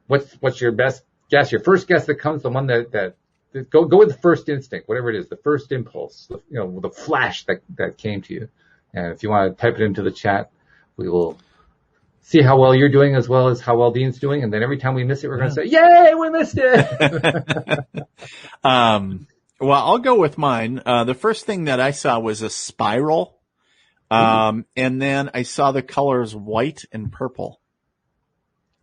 what's your best guess? Your first guess that comes, the one that go with the first instinct, whatever it is, the first impulse, the flash that came to you. And if you want to type it into the chat, we will see how well you're doing as well as how well Dean's doing. And then every time we miss it, we're going to say, yay, we missed it. Well, I'll go with mine. The first thing that I saw was a spiral. And then I saw the colors white and purple.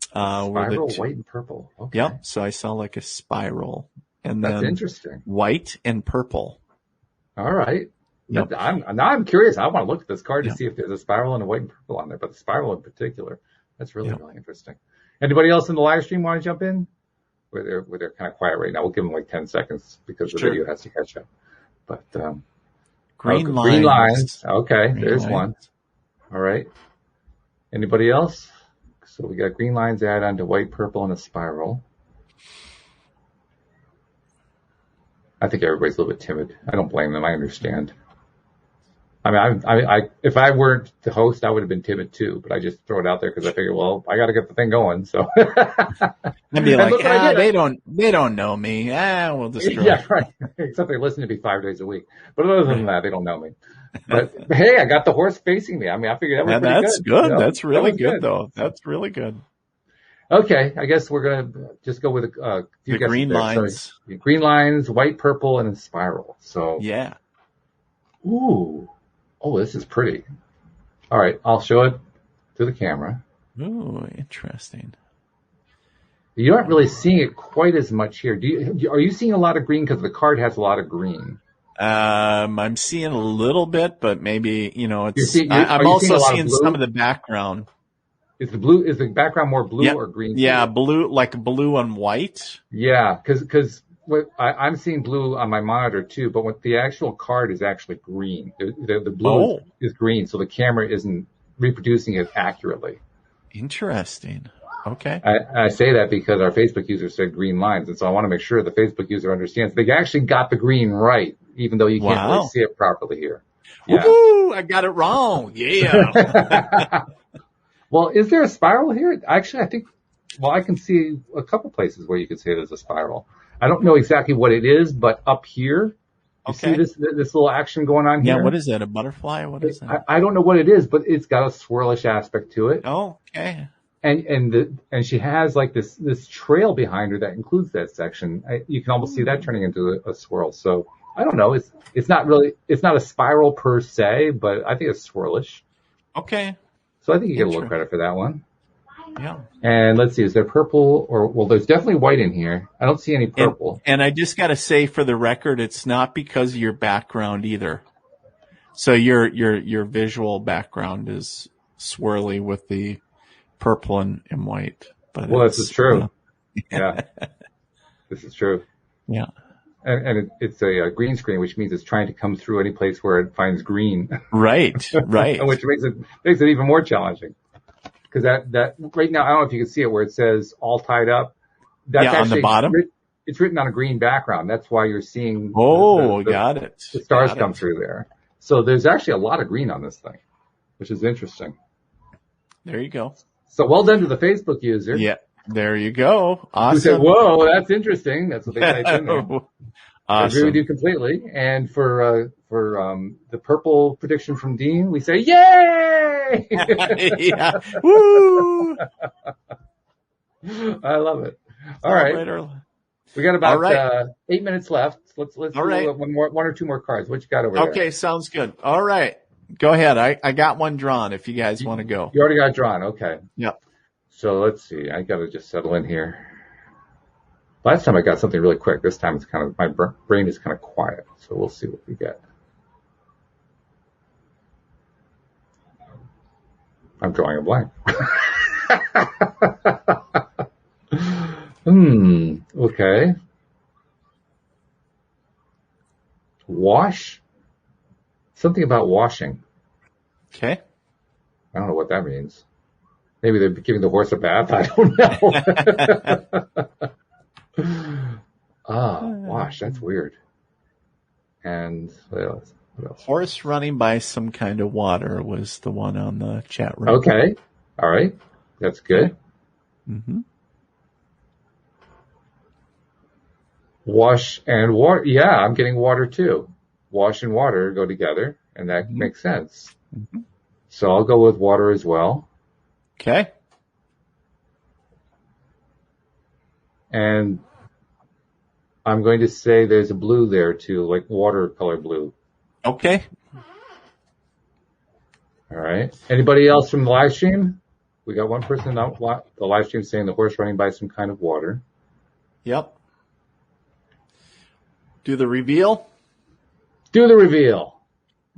Spiral, white and purple. Okay. Yep. So I saw like a spiral. And that's then interesting. White and purple. All right. Yep. Now I'm curious. I want to look at this card to see if there's a spiral and a white and purple on there, but the spiral in particular, that's really interesting. Anybody else in the live stream want to jump in? Where they're kind of quiet right now. We'll give them like 10 seconds because the video has to catch up. But green lines. Green lines. Okay, green there's lines. one. All right. Anybody else? So we got green lines add on to white, purple, and a spiral. I think everybody's a little bit timid. I don't blame them. I understand. I mean, I if I weren't the host, I would have been timid too, but I just throw it out there because I figure, well, I got to get the thing going. So I'd be like, they don't know me. We'll destroy. Yeah, right. Except they listen to me 5 days a week. But other than that, they don't know me. But hey, I got the horse facing me. I mean, I figured that was pretty that's good. good. That's really good, though. That's really good. Okay, I guess we're gonna just go with a few the green lines. Sorry. Green lines, white, purple, and a spiral. So yeah. Ooh. Oh, this is pretty. All right, I'll show it to the camera. Ooh, interesting. You aren't really seeing it quite as much here. Are you seeing a lot of green because the card has a lot of green? I'm seeing a little bit, but maybe it's. I'm also seeing some of the background. Is the background more blue or green? Yeah, blue, like blue and white. Yeah, because I'm seeing blue on my monitor too, but what the actual card is actually green. The blue is green, so the camera isn't reproducing it accurately. Interesting. Okay. I say that because our Facebook user said green lines, and so I want to make sure the Facebook user understands they actually got the green right, even though you can't really see it properly here. Yeah. Woo! I got it wrong. Yeah. Well, is there a spiral here? Actually, I think, I can see a couple places where you could say there's a spiral. I don't know exactly what it is, but up here, you see this little action going on here? Yeah, what is that, a butterfly? What is that? I don't know what it is, but it's got a swirlish aspect to it. Oh, okay. And she has like this trail behind her that includes that section. You can almost see that turning into a swirl. So I don't know. It's not a spiral per se, but I think it's swirlish. Okay. So I think you get a little credit for that one. Yeah. And let's see, is there purple there's definitely white in here. I don't see any purple. And I just got to say for the record, it's not because of your background either. So your visual background is swirly with the purple and white. But this is true. Yeah. This is true. Yeah. And it's a green screen, which means it's trying to come through any place where it finds green. Right. Which makes it even more challenging. Because that right now, I don't know if you can see it where it says all tied up. That's on the bottom. It's written on a green background. That's why you're seeing. Got it. The stars come through there. So there's actually a lot of green on this thing, which is interesting. There you go. So well done to the Facebook user. Yeah. There you go. Awesome. Who said, whoa, that's interesting. That's what they typed in there. Awesome. I agree with you completely. And for the purple prediction from Dean, we say, yay! Yeah. Woo! I love it. All right. We got about 8 minutes left. Let's do one or two more cards. What you got over there? Okay, sounds good. All right. Go ahead. I got one drawn if you guys want to go. You already got it drawn. Okay. Yep. So let's see. I got to just settle in here. Last time I got something really quick. This time it's my brain is kind of quiet. So we'll see what we get. I'm drawing a blank. Okay. Wash? Something about washing. Okay. I don't know what that means. Maybe they're giving the horse a bath. I don't know. Wash. That's weird. And what else? Horse running by some kind of water was the one on the chat room. Okay. All right. That's good. Mm-hmm. Wash and water. Yeah, I'm getting water too. Wash and water go together, and that Mm-hmm. makes sense. Mm-hmm. So I'll go with water as well. Okay. And I'm going to say there's a blue there too, like watercolor blue. Okay. All right. Anybody else from the live stream? We got one person out the live stream saying the horse running by some kind of water. Yep. Do the reveal. Do the reveal.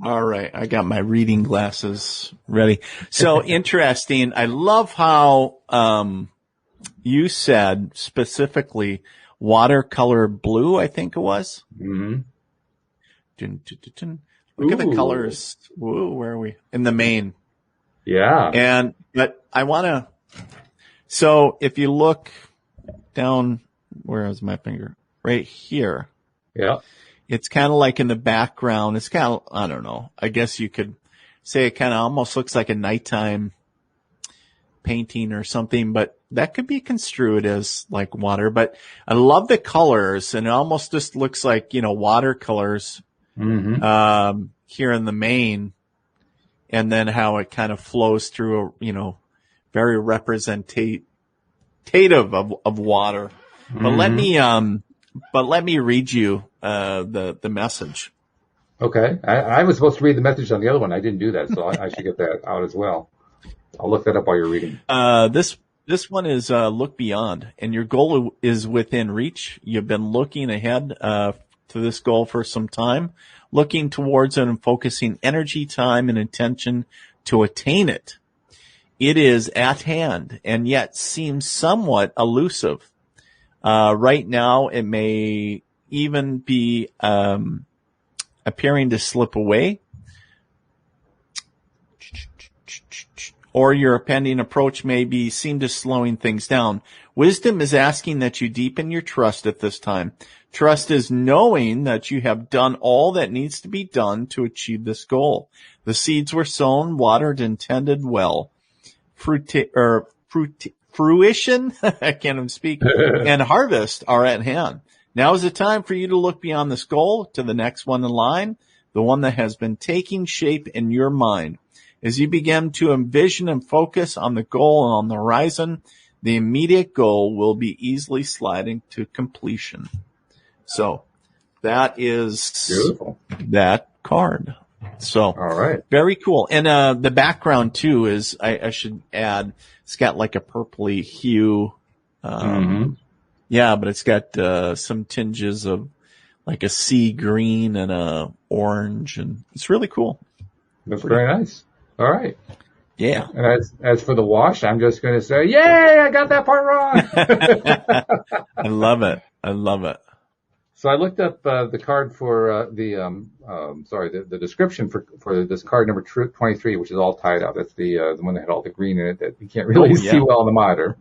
All right. I got my reading glasses ready. So interesting. I love how, you said specifically watercolor blue, I think it was. Mm-hmm. Dun, dun, dun, dun. Look at the colors. Whoa, where are we? In the main. Yeah. But I want to, so if you look down, where is my finger? Right here. Yeah. It's kind of like in the background. It's kind of, I don't know. I guess you could say it kind of almost looks like a nighttime painting or something, but that could be construed as like water. But I love the colors, and it almost just looks like, watercolors, here in the main, and then how it kind of flows through very representative of water. Mm-hmm. But let me read you, the message. Okay. I was supposed to read the message on the other one. I didn't do that, so I should get that out as well. I'll look that up while you're reading. This one is, look beyond, and your goal is within reach. You've been looking ahead, to this goal for some time, looking towards it and focusing energy, time, and attention to attain it. It is at hand and yet seems somewhat elusive. Right now, it may even be, appearing to slip away, or your pending approach may be seen to slowing things down. Wisdom is asking that you deepen your trust at this time. Trust is knowing that you have done all that needs to be done to achieve this goal. The seeds were sown, watered, and tended well. Fruition, I can't even speak, and harvest are at hand. Now is the time for you to look beyond this goal to the next one in line, the one that has been taking shape in your mind. As you begin to envision and focus on the goal and on the horizon, the immediate goal will be easily sliding to completion. So that is beautiful. That card. So, all right. Very cool. And, the background too is, I should add, it's got like a purpley hue. Yeah, but it's got, some tinges of like a sea green and a orange, and it's really cool. That's very nice. All right. Yeah. And as for the wash, I'm just going to say, yay, I got that part wrong. I love it. I love it. So I looked up the card for the description for this card number 23, which is all tied up. That's the one that had all the green in it that you can't really see well in the monitor.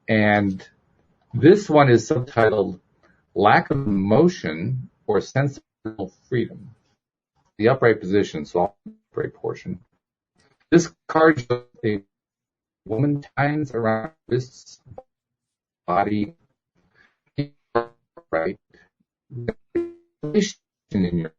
And this one is subtitled "Lack of Motion or Sensible Freedom." The upright position, so I'll upright portion. This card shows a woman ties around wrists, body, right? In your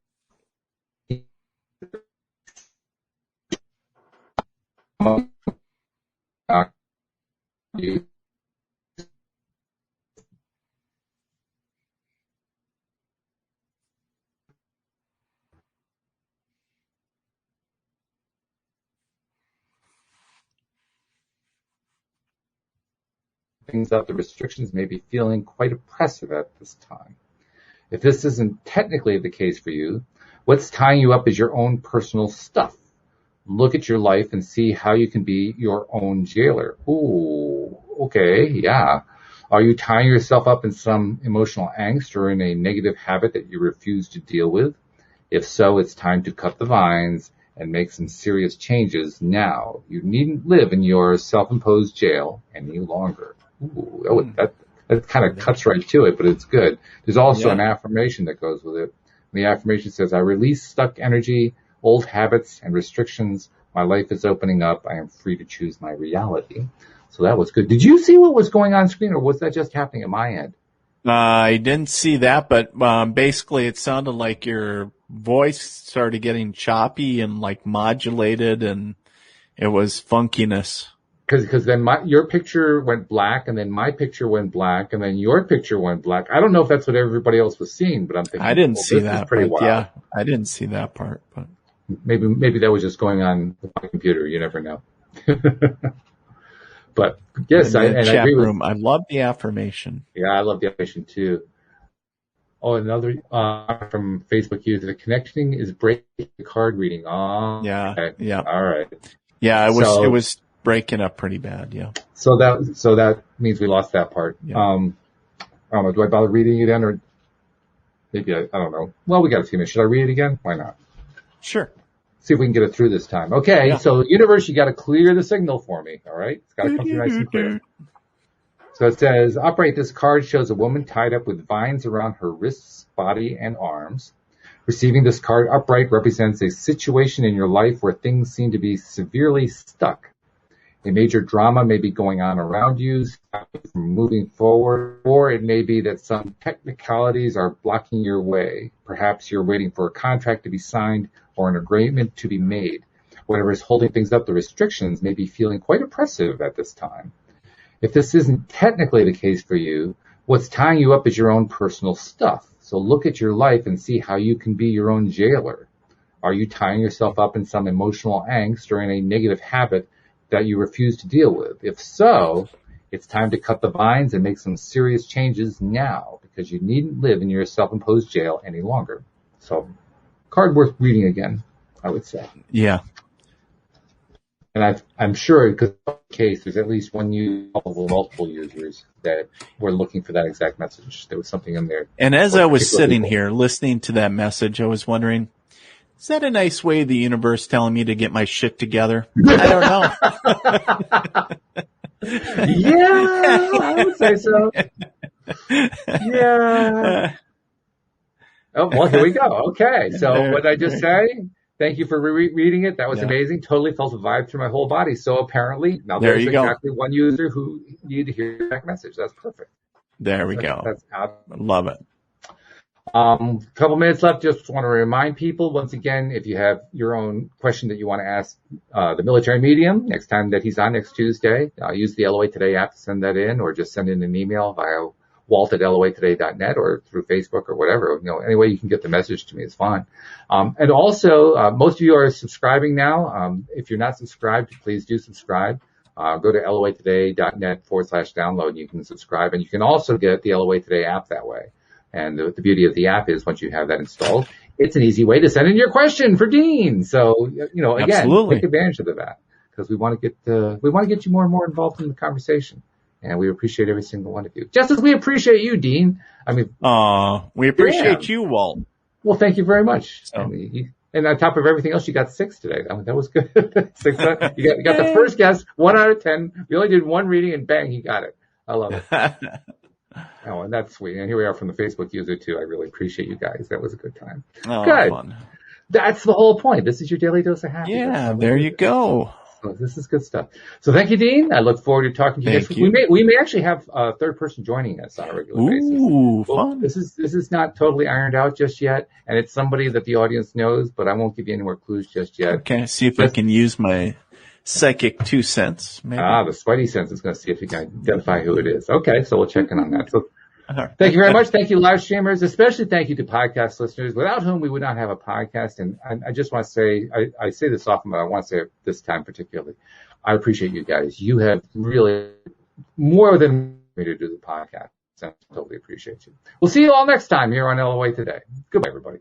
things up, the restrictions may be feeling quite oppressive at this time. If this isn't technically the case for you, what's tying you up is your own personal stuff. Look at your life and see how you can be your own jailer. Ooh, okay, yeah. Are you tying yourself up in some emotional angst or in a negative habit that you refuse to deal with? If so, it's time to cut the vines and make some serious changes now. You needn't live in your self-imposed jail any longer. Ooh, that kind of cuts right to it, but it's good. There's also an affirmation that goes with it. And the affirmation says, I release stuck energy, old habits, and restrictions My life is opening up. I am free to choose my reality. So that was good. Did you see what was going on screen, or was that just happening at my end? I didn't see that, but basically it sounded like your voice started getting choppy and like modulated, and it was funkiness. Because then your picture went black, and then my picture went black, and then your picture went black. I don't know if that's what everybody else was seeing, but I'm thinking I didn't see that. Pretty wild. Yeah, I didn't see that part. But maybe that was just going on with my computer. You never know. But yes, I agree room. I love the affirmation. Yeah, I love the affirmation too. Oh, another from Facebook user. The connection is breaking card reading. Oh, yeah, okay. Yeah. All right. Yeah, it was breaking up pretty bad. Yeah. So that means we lost that part. Yeah. I don't know. Do I bother reading it again, or maybe I don't know. Well, we got a few minutes. Should I read it again? Why not? Sure. See if we can get it through this time. Okay. Yeah. So universe, you got to clear the signal for me. All right. It's got to come through nice and clear. So it says, operate. This card shows a woman tied up with vines around her wrists, body, and arms. Receiving this card upright represents a situation in your life where things seem to be severely stuck. A major drama may be going on around you, stopping you from moving forward, or it may be that some technicalities are blocking your way. Perhaps you're waiting for a contract to be signed or an agreement to be made. Whatever is holding things up, the restrictions may be feeling quite oppressive at this time. If this isn't technically the case for you, what's tying you up is your own personal stuff. So look at your life and see how you can be your own jailer. Are you tying yourself up in some emotional angst or in a negative habit that you refuse to deal with? If so, it's time to cut the vines and make some serious changes now, because you needn't live in your self-imposed jail any longer. So, card worth reading again, I would say. Yeah. And I'm sure, because in the case, there's at least one user, multiple users that were looking for that exact message. There was something in there. And as I was sitting here listening to that message, I was wondering, is that a nice way of the universe telling me to get my shit together? I don't know. Yeah, I would say so. Yeah. Oh, well, here we go. Okay. So what did I just say? Thank you for reading it. That was amazing. Totally felt a vibe through my whole body. So apparently, now there's exactly one user who needed to hear that message. That's perfect. There we go. That's awesome. Love it. Couple minutes left. Just want to remind people once again, if you have your own question that you want to ask the military medium next time that he's on next Tuesday, use the LOA Today app to send that in, or just send in an email via walt@loatoday.net or through Facebook or whatever. Any way you can get the message to me is fine. And also, most of you are subscribing now. If you're not subscribed, please do subscribe. Go to loatoday.net/download and you can subscribe. And you can also get the LOA Today app that way. And the beauty of the app is once you have that installed, it's an easy way to send in your question for Dean. So, again, Absolutely. Take advantage of that, because we want to get you more and more involved in the conversation. And we appreciate every single one of you. Just as we appreciate you, Dean. I mean, we appreciate you, Walt. Well, thank you very much. So. And on top of everything else, you got 6 today. I mean, that was good. 6. You got the first guess, 1 out of 10. We only did one reading, and bang, he got it. I love it. Oh, and that's sweet. And here we are from the Facebook user too. I really appreciate you guys. That was a good time. Oh, good. Fun. That's the whole point. This is your daily dose of happiness. Yeah, there you go. So this is good stuff. So thank you, Dean. I look forward to talking to you next week. We may actually have a third person joining us on a regular basis. Ooh, fun. This is not totally ironed out just yet, and it's somebody that the audience knows, but I won't give you any more clues just yet. Okay, see if I can use my psychic 2 cents. Maybe. The sweaty sense is going to see if you can identify who it is. Okay, so we'll check in on that. So thank you very much. Thank you, live streamers. Especially thank you to podcast listeners, without whom we would not have a podcast. And I just want to say, I say this often, but I want to say it this time particularly. I appreciate you guys. You have really more than me to do the podcast. So I totally appreciate you. We'll see you all next time here on LOA Today. Goodbye, everybody.